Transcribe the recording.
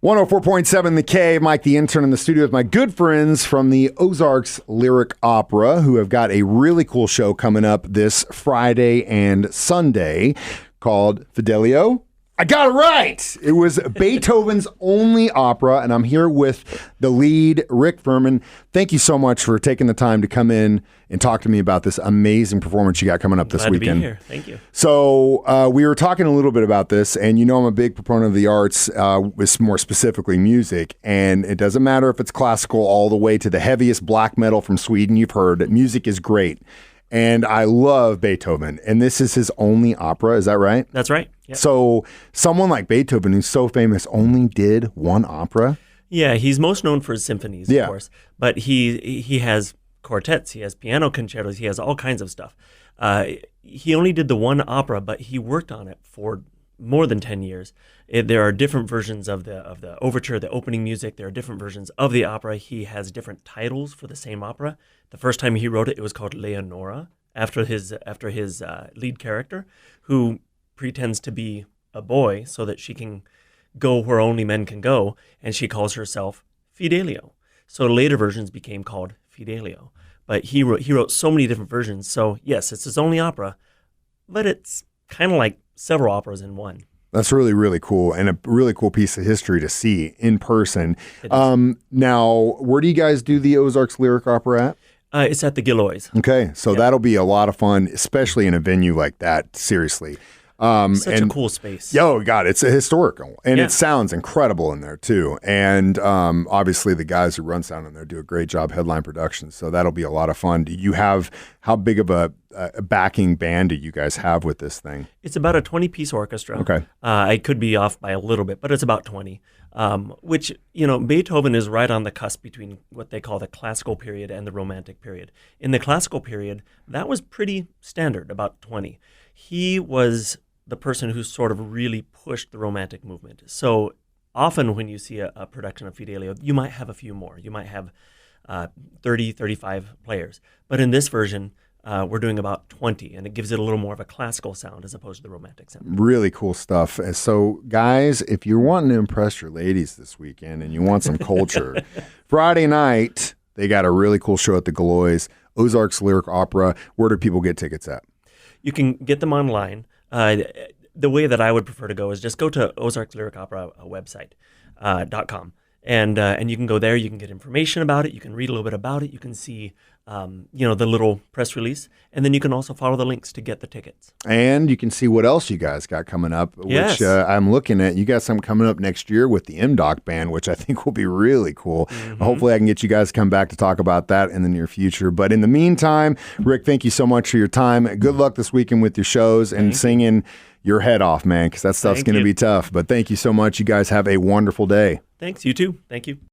104.7 The Cave, Mike the Intern in the studio with my good friends from the Ozarks Lyric Opera, who have got a really cool show coming up this Friday and Sunday called Fidelio. I got it right. It was Beethoven's only opera, and I'm here with the lead, Ric Furman. Thank you so much for taking the time to come in and talk to me about this amazing performance you got coming up this weekend. Glad to be here. Thank you. So we were talking a little bit about this, and you know I'm a big proponent of the arts, more specifically music, and it doesn't matter if it's classical all the way to the heaviest black metal from Sweden you've heard. Music is great. And I love Beethoven, and this is his only opera. Is that right? That's right. Yep. So someone like Beethoven, who's so famous, only did one opera? Yeah, he's most known for his symphonies, of course. But he has quartets, he has piano concertos, he has all kinds of stuff. He only did the one opera, but he worked on it for more than 10 years. There are different versions of the overture, the opening music. There are different versions of the opera. He has different titles for the same opera. The first time he wrote it, it was called Leonora, after his lead character, who pretends to be a boy so that she can go where only men can go, and she calls herself Fidelio. So later versions became called Fidelio. But he wrote so many different versions. So yes, it's his only opera, but it's kind of like several operas in one. That's really, really cool, and a really cool piece of history to see in person. Now, where do you guys do the Ozarks Lyric Opera at? It's at the Gillioz. Okay, so that'll be a lot of fun, especially in a venue like that, seriously. Such a cool space. Oh, God, it's a historical, and it sounds incredible in there, too. And obviously, the guys who run sound in there do a great job headline productions, so that'll be a lot of fun. Do you have, how big of a backing band do you guys have with this thing? It's about a 20-piece orchestra. Okay. I could be off by a little bit, but it's about 20, which, Beethoven is right on the cusp between what they call the classical period and the romantic period. In the classical period, that was pretty standard, about 20. He was the person who sort of really pushed the romantic movement. So often when you see a production of Fidelio, you might have a few more. You might have 30, 35 players. But in this version, we're doing about 20, and it gives it a little more of a classical sound as opposed to the romantic sound. Really cool stuff. And so, guys, if you're wanting to impress your ladies this weekend and you want some culture, Friday night, they got a really cool show at the Gillioz, Ozarks Lyric Opera. Where do people get tickets at? You can get them online. The way that I would prefer to go is just go to Ozarks Lyric Opera website.com. And you can go there. You can get information about it. You can read a little bit about it. You can see, the little press release. And then you can also follow the links to get the tickets. And you can see what else you guys got coming up, which I'm looking at. You got something coming up next year with the MDOC band, which I think will be really cool. Mm-hmm. Hopefully I can get you guys to come back to talk about that in the near future. But in the meantime, Ric, thank you so much for your time. Good luck this weekend with your shows and singing your head off, man, because that stuff's going to be tough. But thank you so much. You guys have a wonderful day. Thanks. You too. Thank you.